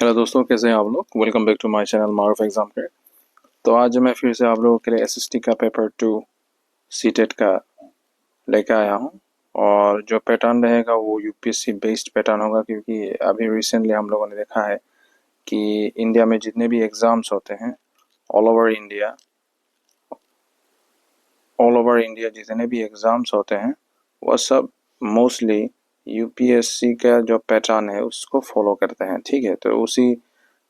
Hello दोस्तों, कैसे हैं आप लोग। Welcome back to my channel Maroof exam crack. तो आज मैं फिर से आप लोगों के लिए एसएसटी का पेपर 2 सीटेट का लेकर आया हूं। और जो पैटर्न रहेगा वो यूपीएससी बेस्ड पैटर्न होगा, क्योंकि अभी रिसेंटली हम लोगों ने देखा है कि इंडिया में जितने भी एग्ज़ाम्स होते हैं ऑल ओवर इंडिया जितने भी एग्ज़ाम्स होते हैं वह सब मोस्टली यूपीएससी का जो पैटर्न है उसको फॉलो करते हैं। ठीक है, तो उसी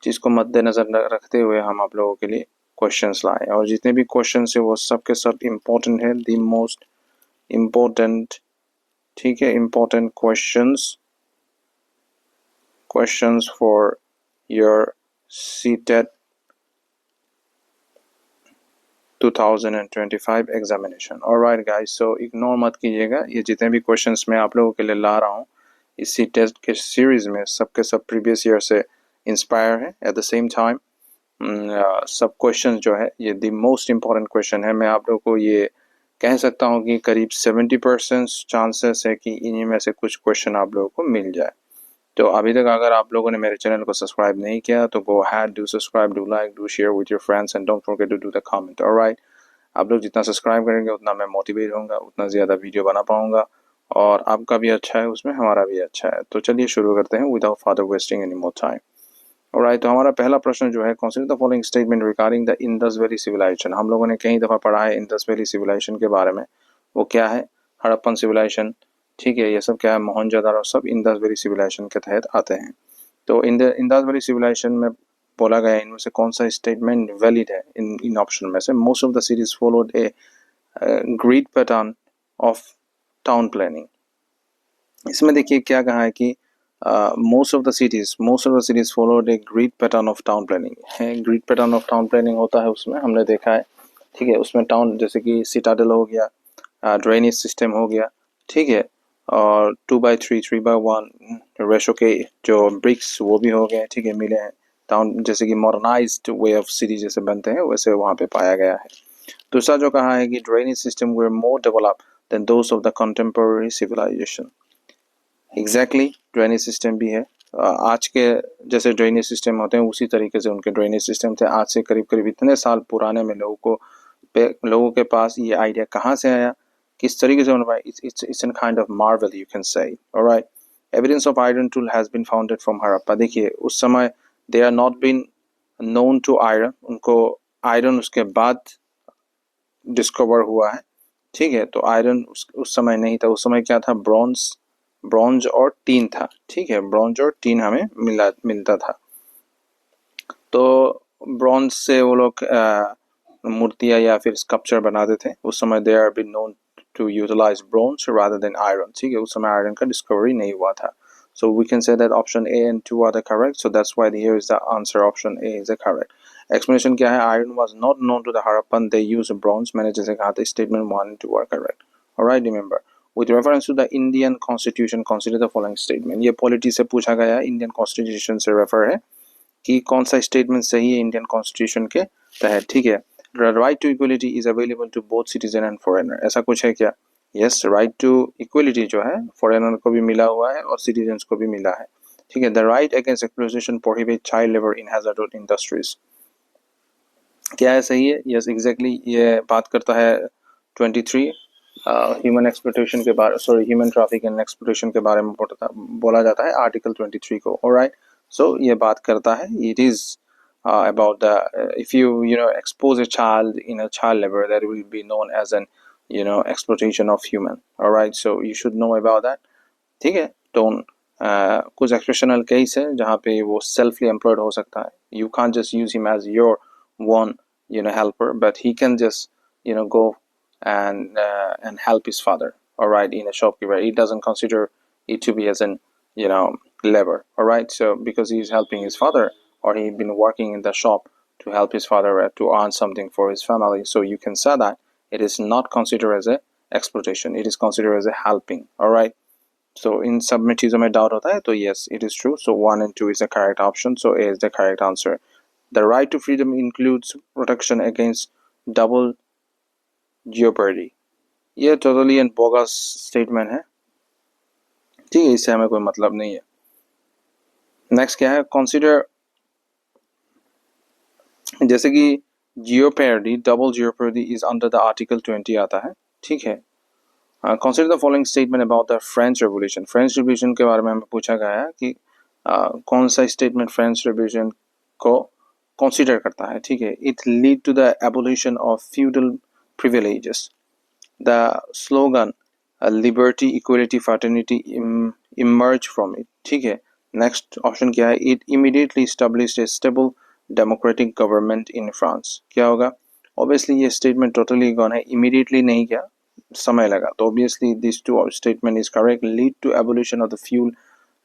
चीज़ को मद्देनज़र रखते हुए हम आप लोगों के लिए क्वेश्चंस लाए, और जितने भी क्वेश्चंस है वो सब के सब इम्पोर्टेंट है, द मोस्ट इम्पोर्टेंट। ठीक है, important questions for your CTET 2025 examination. Alright guys, so ignore मत कीजिएगा, ये जितने भी क्वेश्चंस मैं आप लोगों के लिए ला रहा हूँ इस टेस्ट के सीरीज में सबके सब प्रीवियस ईयर से इंस्पायर है। एट द सेम टाइम सब क्वेश्चन जो है ये द मोस्ट इम्पॉर्टेंट क्वेश्चन है। मैं आप लोगों को ये कह सकता हूँ कि करीब 70% चांसेस है कि इन्हीं में से कुछ क्वेश्चन आप लोगों को मिल जाए। तो अभी तक अगर आप लोगों ने मेरे चैनल को सब्सक्राइब नहीं किया तो go ahead, do subscribe, do like, do share with your friends and don't forget to do the comment. Alright, आप लोग जितना सब्सक्राइब करेंगे उतना मैं मोटिवेट होऊंगा, उतना ज़्यादा वीडियो बना पाऊंगा, और आपका भी अच्छा है उसमें, हमारा भी अच्छा है। तो चलिए शुरू करते हैं without further wasting any more time. Alright, तो हमारा पहला प्रश्न जो है, consider the following statement regarding the Indus valley civilisation. हम लोगों ने कई दफ़ा पढ़ा है इंडस वैली सिविलाइजेशन के बारे में। वो क्या है? हड़प्पन सिविलाइजेशन। ठीक है, ये सब क्या है? मोहनजोदारो, सब इंडस वैली सिविलाइजेशन के तहत आते हैं। तो इंडस वैली सिविलाइजेशन में बोला गया इनमें से कौन सा स्टेटमेंट वैलिड है? इन ऑप्शन में से most of the cities followed a grid pattern of town planning. इसमें देखिए क्या कहा है कि most of the cities followed a grid pattern of town planning है। grid pattern of town planning होता है, उसमें हमने देखा है। ठीक है, उसमें टाउन जैसे कि सिटाडल हो गया, ड्रेनेज सिस्टम हो गया, ठीक है, और 2/3 3/1 रेशो के जो ब्रिक्स वो भी हो गए, ठीक है, मिले हैं। टाउन जैसे कि मॉडर्नाइज्ड वे ऑफ सिटी जैसे बनते हैं वैसे वहाँ पे पाया गया है। दूसरा जो कहा है कि drainage system were more develop than those of the contemporary civilisation. Exactly, drainage system भी है आज के जैसे ड्रेनेज सिस्टम होते हैं उसी तरीके से उनके ड्रेनेज सिस्टम थे। आज से करीब करीब इतने साल पुराने में लोगों के पास ये आइडिया कहाँ से आया, किस तरीके से उन्होंने, it's an kind of marvel you can say. Alright, evidence of iron tool has been founded from Harappa. देखिए उस समय they are not been known to iron, उनको आयरन उसके बाद डिस्कवर हुआ है। ठीक है, तो आयरन उस समय नहीं था। उस समय क्या था? ब्रॉन्ज और टीन था। ठीक है, ब्रॉन्ज और टीन हमें मिलता था। तो ब्रॉन्ज से वो लोग मूर्तियाँ या फिर स्कल्पचर बनाते थे। उस समय they are been known to utilise bronze rather than iron. ठीक है, उस समय आयरन का डिस्कवरी नहीं हुआ था। So we can say that option A and 2 are the correct. So that's why here is the answer. Option A is the correct. Explanation क्या है? Iron was not known to the Harappan. They used bronze. मैंने जैसे कहा था statement 1 and 2 are correct. Alright, remember. With reference to the Indian Constitution, consider the following statement. ये polity से पूछा गया है, Indian Constitution से refer है कि कौन सा statement सही है Indian Constitution के तहत। ठीक है, the right to equality is available to both citizen and foreigner. ऐसा कुछ है क्या? यस, राइट टू इक्वलिटी जो है फॉरेनर को भी मिला हुआ है और सिटीजन्स को भी मिला है। ठीक है, the right against exploitation prohibit child labour in hazardous industries. क्या है? सही है। यस, एग्जैक्टली, ये बात करता है 23 ह्यूमन एक्सप्लॉयटेशन के बारे, sorry, human traffic and exploitation के बारे में बोला जाता है आर्टिकल 23 को। ऑलराइट, सो ये बात करता है, it is about the if you know expose a child in a child labor, that will be known as an exploitation of human. all right, so you should know about that. ठीक है, तो कुछ exceptional case है जहाँ पे वो सेल्फली employed हो सकता है। You can't just use him as your one helper, but he can just go and help his father, all right, in a shopkeeper. He doesn't consider it to be as an labor, all right, so because he is helping his father, or he been working in the shop to help his father to earn something for his family, so you can say that it is not considered as a exploitation, it is considered as a helping. all right, so in सब में चीज़ों में doubt होता है, तो yes, it is true. So 1 and 2 is the correct option, so A is the correct answer. The right to freedom includes protection against double jeopardy. ये totally and bogus statement है। ठीक है, इससे हमें कोई मतलब नहीं है। नेक्स्ट क्या है? Consider जैसे कि jeopardy, double jeopardy is under the article 20 आता है, ठीक है। Consider the following statement about the French Revolution. French Revolution के बारे में हमें पूछा गया है कि कौन सा स्टेटमेंट फ्रेंच रेवोल्यूशन को कंसिडर करता है, ठीक है। It lead to the abolition of feudal privileges. The slogan liberty equality fraternity emerge from it, ठीक है। नेक्स्ट ऑप्शन क्या है, it immediately established a stable democratic government in France. क्या होगा, ऑब्वियसली ये स्टेटमेंट टोटली गॉन है, इमीडिएटली नहीं, क्या समय लगा, तो obviously this two statement is correct. Lead to abolition of the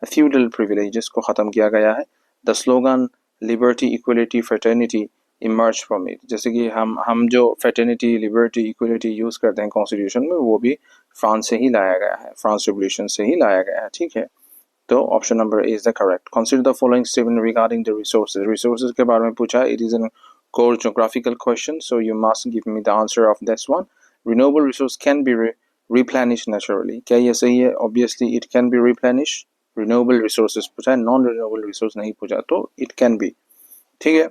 feudal privileges को खत्म किया गया है। The slogan liberty equality fraternity emerge from it, जैसे कि हम जो फ्रेटर्निटी लिबर्टी इक्वलिटी यूज करते हैं कॉन्स्टिट्यूशन में, वो भी फ्रांस से ही लाया गया है, फ्रांस रेवोल्यूशन से ही लाया गया है, ठीक है। तो option number is the correct. Consider the following statement regarding the resources. Resources के बारे में पूछा, it is an core geographical question, so you must give me the answer of this one. Renewable resource can be replenished naturally. क्या ये सही है? Obviously it can be replenished. Renewable resources पूछा है, non renewable resource नहीं पूछा, तो it can be, ठीक है।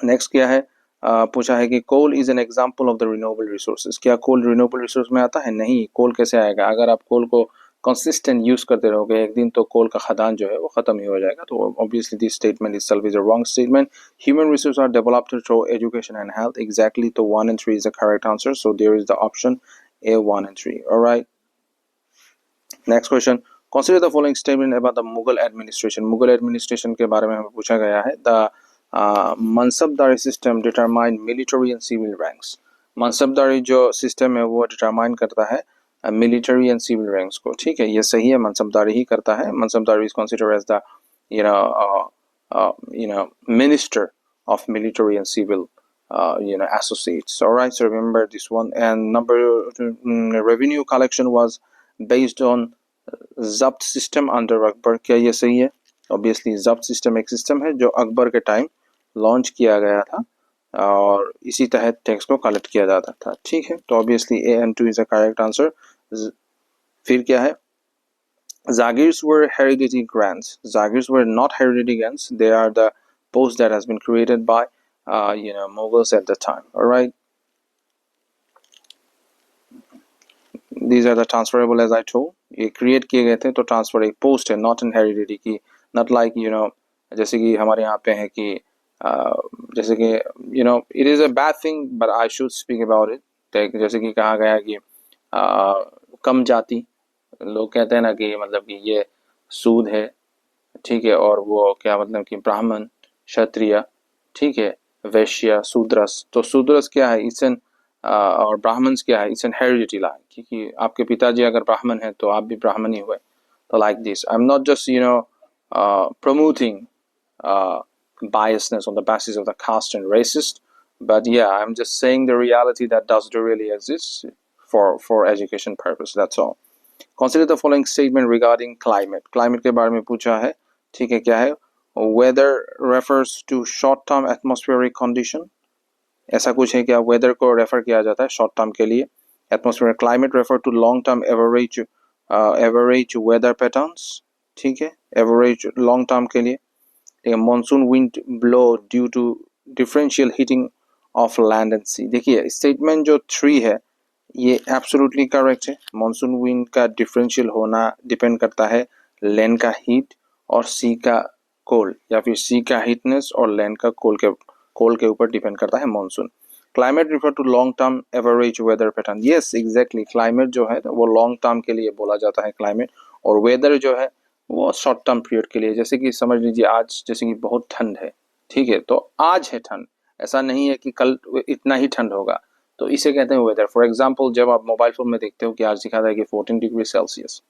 नेक्स्ट क्या है, पूछा है कि coal is an example of the renewable resources. क्या कोल रिन्यूएबल रिसोर्स में आता है? नहीं, कोल कैसे आएगा? अगर आप कोल को कंसिस्टेंट यूज करते रहोगे, एक दिन तो कोल का खदान जो है वो खत्म ही हो जाएगा। तो obviously this statement itself is a wrong statement. Human resources are developed through education and health. Exactly, तो 1 and 3 is the correct answer. So there is the option A, 1 and 3. All right. Next question, consider the following statement about the Mughal administration. Mughal administration के बारे में हमें पूछा गया है। The mansabdari system determine military and civil ranks. Mansabdari जो system है वो डिटरमाइन करता है मिलिट्री एंड सिविल रैंक्स को, ठीक है। ये सही है, मनसबदारी ही करता है। Mansabdari is considered as the minister of military and civil associates. All right, so remember this one. And number revenue collection was based on जब्त सिस्टम अंडर अकबर। क्या ये सही है? ऑब्वियसली जब्त सिस्टम एक सिस्टम है जो अकबर के टाइम लॉन्च किया गया था और इसी तहत टैक्स को कलेक्ट किया जाता था, ठीक है। तो obviously A and 2 is the correct answer. फिर क्या है, jagirs were heredity grants. Jagirs were not heredity grants, they are the post that has been created by Mughals at the time. All right, these are the transferable as I told. ये create किए गए थे, तो transfer एक post है, not in heredity की, not like जैसे कि हमारे यहाँ पे है कि जैसे कि it is a bad thing but I should speak about it. जैसे कि कहा गया कि कम जाति, लोग कहते हैं ना कि मतलब कि ये सूद है, ठीक है, और वो क्या मतलब कि ब्राह्मण, क्षत्रिय, ठीक है, वैश्य, शूद्रस। तो शूद्रस क्या है, इट्स एन और ब्राह्मण्स क्या है, इट्स एन हेरिडिटी लाइन, क्योंकि आपके पिताजी अगर ब्राह्मण है तो आप भी ब्राह्मण ही हुए। तो like this, I am not just promoting biasness on the basis of the caste and racist, but yeah, I'm just saying the reality that does really exist for education purpose, that's all. Consider the following statement regarding climate. Climate के बारे में पूछा है, ठीक है। क्या है, weather refers to short term atmospheric condition, ऐसा कुछ है क्या? वेदर को रेफर किया जाता है शॉर्ट टर्म के लिए। Atmosphere climate refer to long term average weather patterns, ठीक है, एवरेज लॉन्ग टर्म के लिए। ठीक है, monsoon wind blow due to differential heating of land and sea. देखिए स्टेटमेंट जो 3 है ये एब्सोल्युटली करेक्ट है। मॉनसून विंड का डिफरेंशियल होना डिपेंड करता है लैंड का हीट और सी का कोल्ड, या फिर सी का हीटनेस और लैंड का कोल्ड के ऊपर डिपेंड करता है monsoon. Climate refer to long term average weather pattern. Yes exactly, climate जो है वो लॉन्ग टर्म के लिए बोला जाता है क्लाइमेट, और वेदर जो है वो शॉर्ट टर्म पीरियड के लिए। जैसे कि समझ लीजिए आज जैसे कि बहुत ठंड है, ठीक है, तो आज है ठंड, ऐसा नहीं है कि कल इतना ही ठंड होगा, तो इसे कहते हैं वेदर। फॉर एग्जाम्पल जब आप मोबाइल फोन में देखते हो कि आज दिखा रहा है कि 14 डिग्री सेल्सियस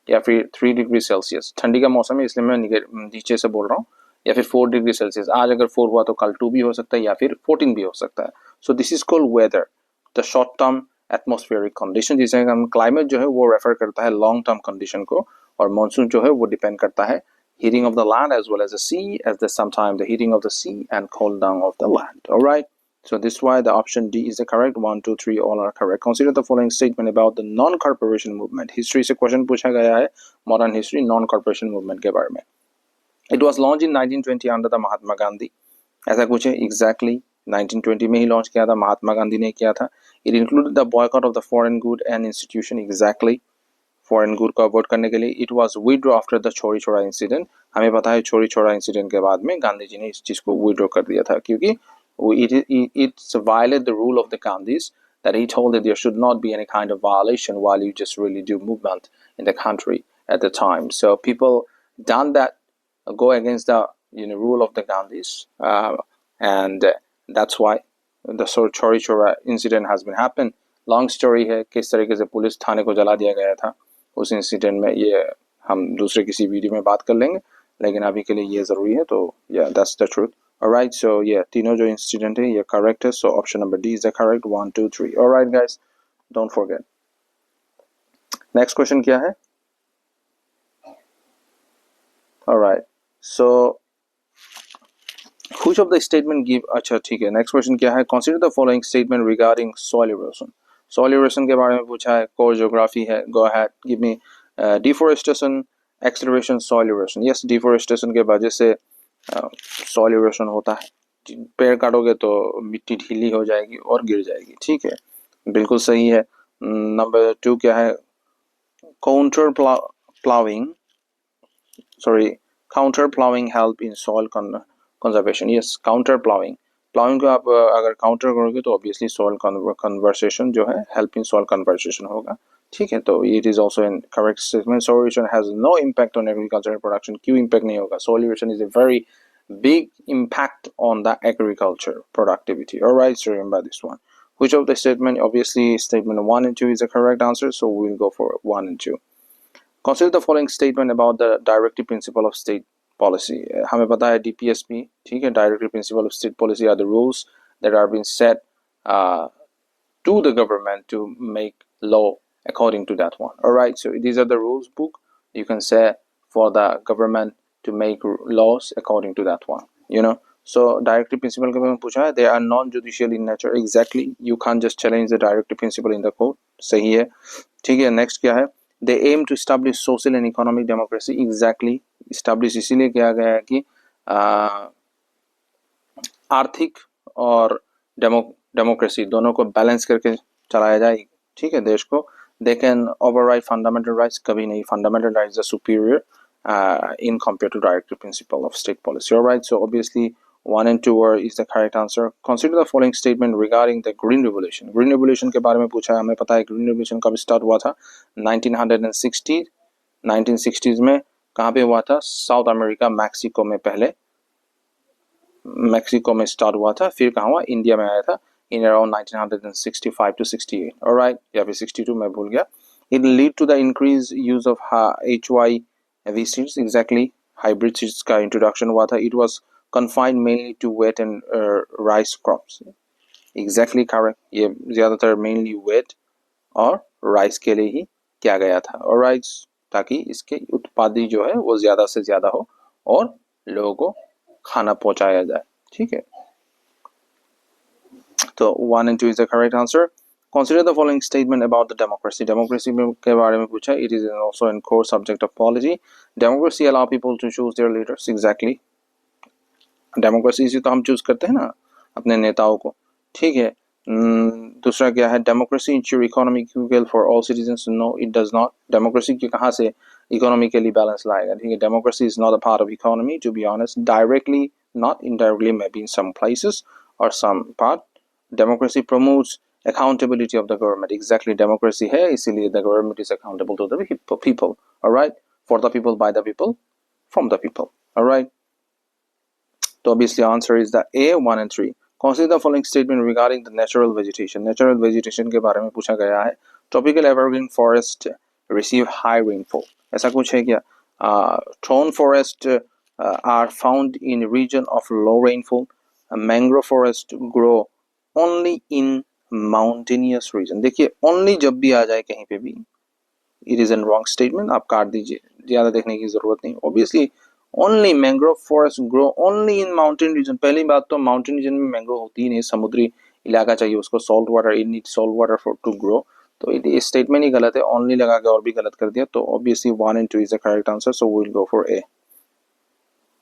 या फिर 3 डिग्री सेल्सियस, ठंडी का मौसम है इसलिए मैं नीचे से बोल रहा हूँ, या फिर 4 डिग्री सेल्सियस, आज अगर 4 हुआ तो कल 2 भी हो सकता है या फिर 14 भी हो सकता है। So this is called weather, the short term atmospheric condition, जिसे हम क्लाइमेट जो है वो रेफर करता है लॉन्ग टर्म कंडीशन को, और मानसून जो है वो डिपेंड करता है heating of the land as well as the sea, as the sometimes the heating of the sea and cool down of the land. All right, so this is why the option D is the correct. 1 2 3 all are correct. Consider the following statement about the non-corporation movement. History से question पूछा गया है, modern history non corporation movement के बारे में। It was launched in 1920 under the Mahatma Gandhi. ऐसा कुछ है एग्जैक्टली 1920 में ही लॉन्च किया था, महात्मा गांधी ने किया था। It included the boycott of the foreign good and institution, exactly foreign good को अवॉइड करने के लिए। It was withdraw after the Chauri Chaura incident, हमें पता है चौरी चौरा इंसिडेंट के बाद में गांधी जी ने इस चीज को विड्रॉ कर दिया था, क्योंकि it's violate the rule of the Gandhis that he told that there should not be any kind of violation while you just really do movement in the country at the time. So people done that, go against the rule of the Gandhis, and that's why the Chori Chora incident has been happened. Long story है किस तरीके से police थाने को जला दिया गया था उस इंसिडेंट में, ये हम दूसरे किसी वीडियो में बात कर लेंगे, लेकिन अभी के लिए ये ज़रूरी है। तो या दैट्स द ट्रूथ। ऑलराइट, सो ये तीनों जो इंसिडेंट है ये करेक्ट है, so option number D is the correct, 1 2 3। Alright guys, don't forget. Next question क्या है? Alright, so which of the statement give, अच्छा ठीक है, नेक्स्ट क्वेश्चन क्या है? consider the following statement regarding soil erosion. soil erosion के बारे में पूछा है, कोर ज्योग्राफी है, go ahead give me deforestation, acceleration, soil erosion. yes, deforestation के वजह से soil erosion होता है, पेड़ काटोगे तो मिट्टी ढीली हो जाएगी और गिर जाएगी, ठीक है, बिल्कुल सही है। नंबर 2 क्या है? counter plowing help in soil conservation. yes, counter plowing को आप अगर काउंटर करोगे तो ऑब्वियसली सॉइल कन्वर्सेशन जो है हेल्प इन सॉइल कन्वर्सेशन होगा, ठीक है। तो it is also incorrect statement. Soil erosion has no impact on agricultural production, क्यों इम्पैक्ट नहीं होगा? Soil erosion is a very big impact on the agriculture productivity. All right, so remember this one. Which of the statement? Obviously statement 1 and 2 is the correct answer, so we'll go for 1 and 2. Consider the following statement about the directive principle of state policy. हमें पता है DPSP, ठीक है, directive principle of state policy are the rules that are being set to the government to make law according to that one. All right, so these are the rules book you can say for the government to make laws according to that one, you know. So directive principle के बारे में पूछा है, they are non-judicial in nature. Exactly, you can't just challenge the directive principle in the court. सही है, ठीक है। Next क्या है? they aim to establish social and economic democracy. exactly, establish इसीलिए किया गया है कि आर्थिक और डेमोक्रेसी दोनों को बैलेंस करके चलाया जाए, ठीक है, देश को। they can override fundamental rights, कभी नहीं, fundamental rights are superior in compared to directive principle of state policy. All right, so obviously 1 and 2 is the correct answer. Consider the following statement regarding the green revolution. green revolution के बारे में पूछा है, हमें पता है green revolution कब start हुआ था? 1960s में। कहाँ पे हुआ था? साउथ अमेरिका, मैक्सिको में, पहले मैक्सिको में स्टार्ट हुआ था, फिर कहाँ हुआ? इंडिया में आया था in around 1965 to 68. all right, या फिर 62, मैं भूल गया। it lead to the increased use of HYV seeds. exactly, hybrid seeds का introduction हुआ था। it was confined mainly to wheat and rice crops. exactly correct, ये ज़्यादातर mainly wheat और rice के लिए ही किया गया था। all right, ताकि इसके उत्पादी जो है वो ज़्यादा से ज़्यादा हो और लोगों को खाना पहुंचाया जाए, ठीक है। तो 1 and 2 is the correct answer. Consider the following statement about the democracy. Democracy के बारे में पूछा, it is also in core subject of polity. Democracy allow people to choose their leaders. exactly, democracy से तो हम चूज करते हैं ना अपने नेताओं को, ठीक है। दूसरा क्या है? Democracy ensure economic equal for all citizens. No, it does not. Democracy के कहाँ से इकोनॉमिकली बैलेंस लाएगा, ठीक है। Democracy is not a part of economy, to be honest, directly not, indirectly may be in some places और some part. Democracy promotes accountability of the government. exactly, democracy है इसीलिए the government is accountable to the people. all right, for the people, by the people, from the people. all right, so obviously answer is the A, 1 and 3. Consider the following statement regarding the natural vegetation. natural vegetation के बारे में पूछा गया है। tropical evergreen forest receive high rainfall. ऐसा कुछ है क्या? thorn forest are found in region of low rainfall. mangrove forest grow only in mountainous region. देखिए ओनली जब भी आ जाए कहीं पे भी, it is an wrong statement, आप काट दीजिए, ज्यादा देखने की जरूरत नहीं। Obviously only mangrove forest grow only in mountain region. पहली बात तो माउंटेन रीजन में मैंग्रोव होती ही नहीं, समुद्री इलाका चाहिए उसको, salt water, it need salt water for to grow. तो ये स्टेटमेंट ही गलत है, ओनली लगा के और भी गलत कर दिया। तो obviously 1 and 2 is the correct answer, so we will go for A.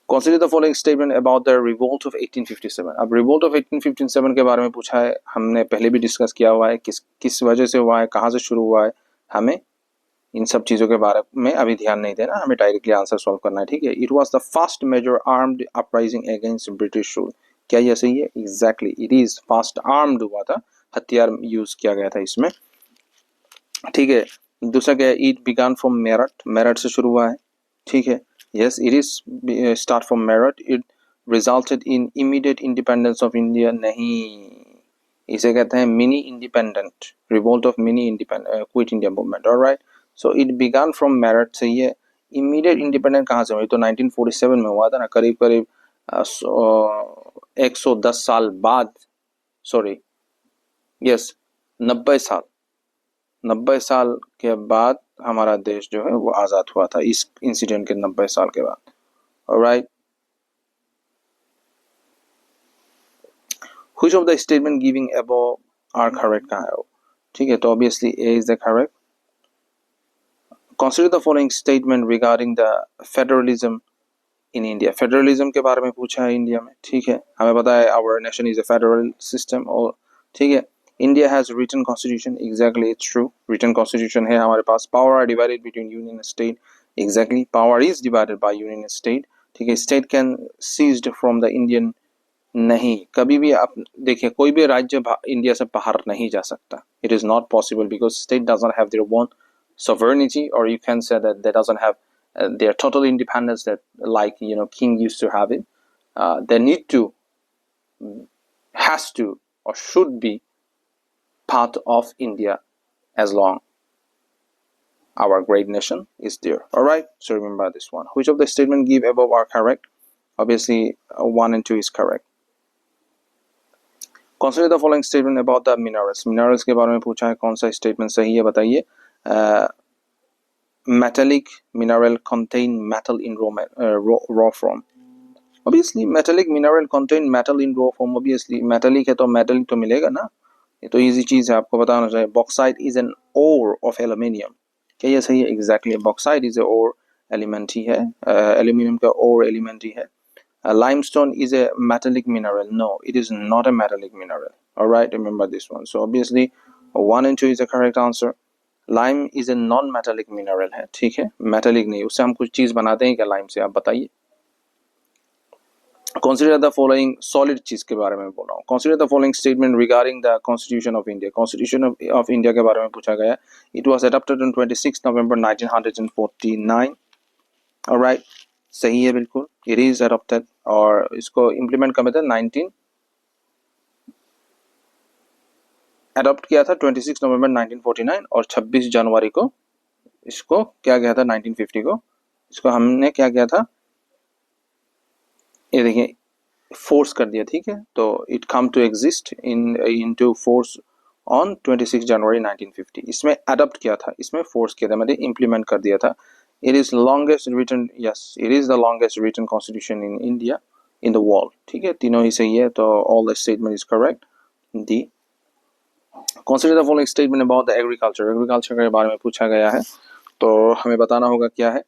Consider the following statement about the revolt of 1857. अब revolt of 1857 के बारे में पूछा है, हमने पहले भी डिस्कस किया हुआ है, किस वजह से हुआ है, कहाँ से शुरू हुआ है, हमें इन सब चीज़ों के बारे में अभी ध्यान नहीं देना, हमें डायरेक्टली आंसर सॉल्व करना है, ठीक है। It was the first major armed uprising against British rule. क्या यह सही है? Exactly, it is first armed हुआ था, हथियार यूज किया गया था इसमें, ठीक है। दूसरा क्या है? It began from Meerut, Meerut से शुरू हुआ है, ठीक है। Yes, it is start from Meerut. It resulted in immediate independence of India, नहीं, इसे कहते हैं mini independent, revolt of mini independent, quit India movement, alright. So it began from Meerut से। ये इमीडिएट इंडिपेंडेंट कहाँ से हुई? तो 1947 में हुआ था ना, करीब करीब 110 साल बाद, सॉरी यस 90 साल के बाद हमारा देश जो है वो आज़ाद हुआ था, इस इंसिडेंट के 90 साल के बाद, alright. Which of the statement giving above are correct कहाँ है वो? ठीक है, तो obviously A is the correct. Consider the following statement regarding the federalism in India. Federalism के बारे में पूछा है इंडिया में, ठीक है। हमें पता है our nation is a federal system, और ठीक है। India has written constitution, exactly, it's true. Written constitution है हमारे पास. Power are divided between union and state, exactly. Power is divided by union and state, ठीक है। State can seized from the Indian, नहीं, कभी भी आप देखिए कोई भी राज्य इंडिया से बाहर नहीं जा सकता. It is not possible because state does not have their own sovereignty, or you can say that they doesn't have their total independence that, like, you know, king used to have it. They need to, has to, or should be part of India as long our great nation is there. Alright, so remember this one. Which of the statement give above are correct? Obviously 1 and 2 is correct. Consider the following statement about the minerals. Minerals के बारे में पूछा है, कौन सा statement सही है बताइए. Metallic mineral contain metal in raw form. Obviously metallic mineral contain metal in raw form. Obviously metallic है तो metallic तो मिलेगा ना, ये तो easy चीज़ है, आपको बताना चाहिए. Bauxite is an ore of aluminium. क्या ये सही है? Exactly, bauxite is a ore element ही है, aluminium का ore element ही है. Limestone is a metallic mineral. No, it is not a metallic mineral. Alright, remember this one. So obviously 1 and 2 is the correct answer. Lime is a non-metallic mineral है, ठीक है, metallic नहीं, उससे हम कुछ चीज़ बनाते हैं क्या lime से, आप बताइए. Consider the following, solid चीज़ के बारे में बोल रहा हूँ. Consider the following statement regarding the Constitution of India. Constitution of India के बारे में पूछा गया. It was adopted on 26 November 1949. Alright, सही है बिल्कुल, it is adopted, और इसको इम्प्लीमेंट कब था? 19 अडॉप्ट किया था 26 नवंबर 1949, और 26 जनवरी को इसको क्या किया था 1950 को, इसको हमने क्या किया था, ये देखिए, फोर्स कर दिया, ठीक है. तो it come to exist into force on 26 January 1950. इसमें अडॉप्ट किया था, इसमें फोर्स किया था, मतलब इम्प्लीमेंट कर दिया था. It is longest written, yes, it is the longest written constitution in India, in the world. ठीक है, तीनों ही सही है, तो all the statement is correct. D. Consider the following statement about the agriculture. Agriculture के बारे में पूछा गया है, तो हमें बताना होगा क्या है.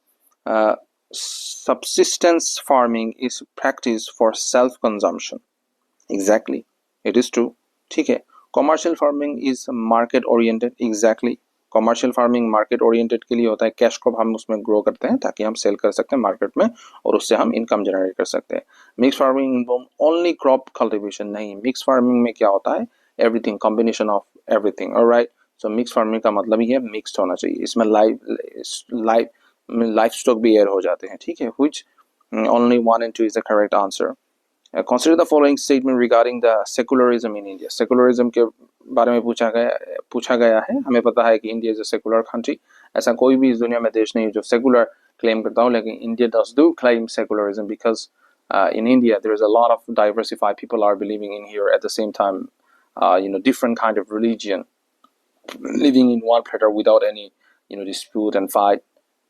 Subsistence farming is practiced for self consumption. Exactly, it is true. ठीक है. Commercial farming is market oriented. Exactly. Commercial farming market oriented के लिए होता है, कैश क्रॉप हम उसमें ग्रो करते हैं ताकि हम सेल कर सकते हैं मार्केट में, और उससे हम इनकम जनरेट कर सकते हैं. Mix farming involve only crop cultivation. नहीं, मिक्स फार्मिंग में क्या होता है, everything, combination of everything. Alright, so mix farming का मतलब ही है मिक्स्ड होना चाहिए, इसमें लाइफ स्टॉक भी एड हो जाते हैं, ठीक है. Which only 1 and 2 is the correct answer. Consider the following statement regarding the secularism in India. Secularism के बारे में पूछा गया है. हमें पता है कि India is a secular country. ऐसा कोई भी इस दुनिया में देश नहीं जो सेकुलर क्लेम करता हो, लेकिन India does do claim secularism because in India there is a lot of diversified people are believing in here at the same time, different kind of religion living in one platter without any dispute and fight.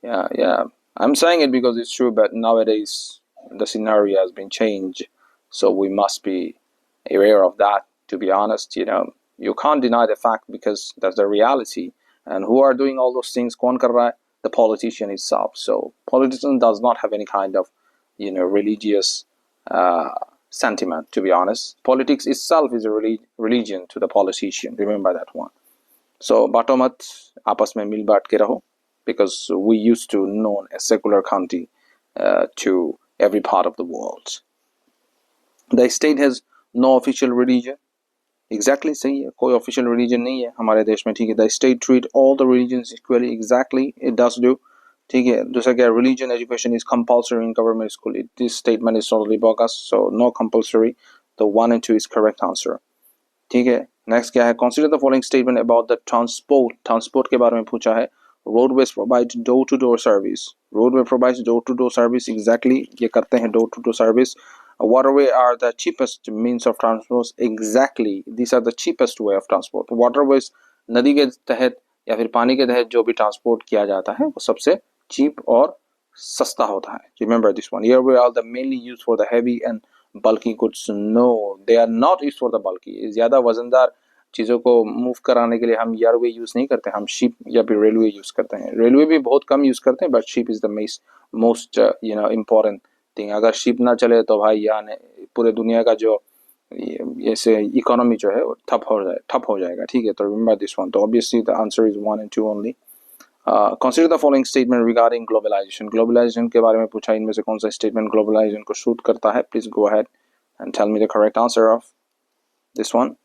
Yeah, I'm saying it because it's true, but nowadays the scenario has been changed. So we must be aware of that, to be honest. You can't deny the fact because that's the reality. And who are doing all those things? कौन कर रहा है? The politician itself. So politician does not have any kind of religious sentiment, to be honest. Politics itself is a religion to the politician. Remember that one. So बाटो मत, आपस में मिल बांट के रहो, because we used to known a secular country to every part of the world. The state has no official religion. Exactly सही है, कोई official religion नहीं है हमारे देश में, ठीक है. The state treat all the religions equally. Exactly, it does do. ठीक है. दूसरा क्या, religion education is compulsory in government school. This statement is totally bogus, so no compulsory. The 1 and 2 is correct answer. ठीक है. Next क्या है, consider the following statement about the transport के बारे में पूछा है. Roadways provide door to door service. Roadway provides door to door service. Exactly, ये करते हैं door to door service. Waterway are the cheapest means of transport. Exactly, these are the cheapest way of transport. Waterways नदी के तहत या फिर पानी के तहत जो भी ट्रांसपोर्ट किया जाता है वो सबसे चीप और सस्ता होता है. Remember this one. Airway are the mainly used for the heavy and bulky goods. No, they are not used for the bulky. ज़्यादा वजनदार चीज़ों को मूव कराने के लिए हम एयरवे यूज़ नहीं करते, हम शिप या फिर रेलवे यूज़ करते हैं. रेलवे भी बहुत कम यूज़ करते हैं, but ship is the most important thing. अगर शिप ना चले तो भाई यानी पूरे दुनिया का जो ऐसे इकोनॉमी जो है वो ठप हो जाएगा. ठीक है, तो रिमेंबर दिस वन. तो obviously the answer is 1 and 2 only. Consider the following statement regarding globalisation. Globalisation के बारे में पूछा, इनमें से कौन सा स्टेटमेंट ग्लोबलाइजेशन को सूट करता है? Please go ahead and tell me the correct answer of this one.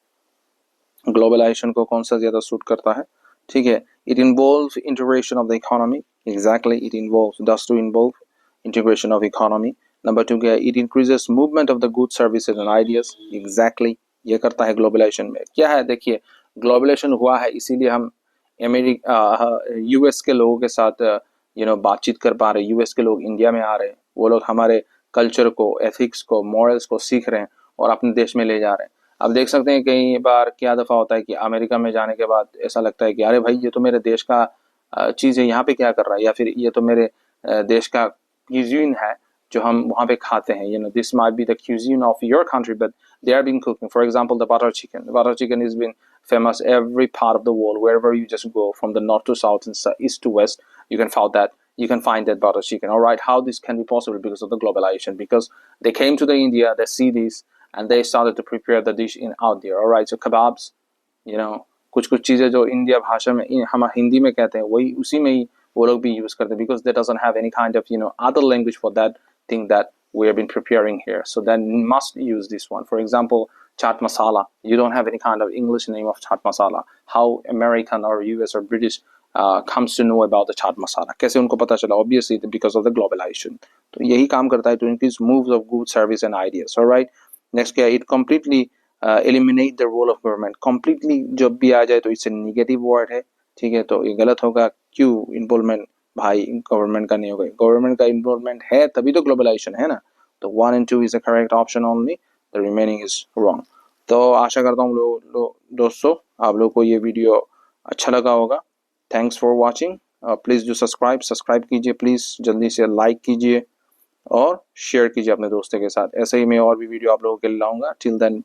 Globalisation को कौन सा ज्यादा सूट करता है? ठीक है. It involve integration of the economy. Exactly, it involve does to involve integration of economy. Number 2 क्या है, it increases movement of the goods services and ideas. Exactly, ये करता है ग्लोबलाइजेशन में. क्या है, देखिए ग्लोबलाइजेशन हुआ है इसीलिए हम यूएस के लोगों के साथ बातचीत कर पा रहे. यूएस के लोग इंडिया में आ रहे हैं, वो लोग हमारे कल्चर को, एथिक्स को, मॉरल्स को सीख रहे हैं और अपने देश में ले जा रहे हैं. अब देख सकते हैं कई बार क्या दफ़ा होता है कि अमेरिका में जाने के बाद ऐसा लगता है कि अरे भाई ये तो मेरे देश का चीज़ है, यहाँ पे क्या कर रहा है, या फिर ये तो मेरे देश का क्यूजीन है जो हम वहाँ पे खाते हैं. This might be the cuisine of your country but they are been cooking. For example, the butter chicken. The butter chicken has been famous every part of the world. Wherever you just go, from the north to south and east to west, you can find that butter chicken. All right, how this can be possible? Because of the globalization. Because they came to the India, they see this, and they started to prepare the dish out there. All right, so kebabs, कुछ चीज़ें जो India भाषा में हम हिंदी में कहते हैं वही उसी में ही वो लोग भी यूज़ करते हैं. Because they doesn't have any kind of other language for that thing that we have been preparing here, so then must use this one. For example, chaat masala. You don't have any kind of English name of chaat masala. How American or US or British comes to know about the chaat masala? कैसे उनको पता चला? Obviously because of the globalization. तो यही काम करता है to increase moves of goods, service and ideas. All right. Next क्या, it completely eliminate the role of government. Completely जब भी आ जाए तो इससे negative word है. ठीक है, तो ये गलत होगा. क्यों? इन्वॉल्वमेंट भाई गवर्नमेंट का नहीं होगा. गवर्नमेंट का इन्वॉल्वमेंट है तभी तो ग्लोबलाइजेशन है ना. तो 1 and 2 is the correct option only. The remaining is wrong. तो आशा करता हूँ दोस्तों आप लोग को ये वीडियो अच्छा लगा होगा. Thanks for watching. Please do subscribe कीजिए. प्लीज़ जल्दी से लाइक कीजिए और शेयर कीजिए अपने दोस्तों के साथ. ऐसे ही मैं और भी वीडियो आप लोगों के लिए लाऊंगा. Till then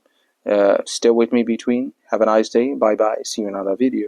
stay with me between. Have a nice day. Bye bye. See you in another video.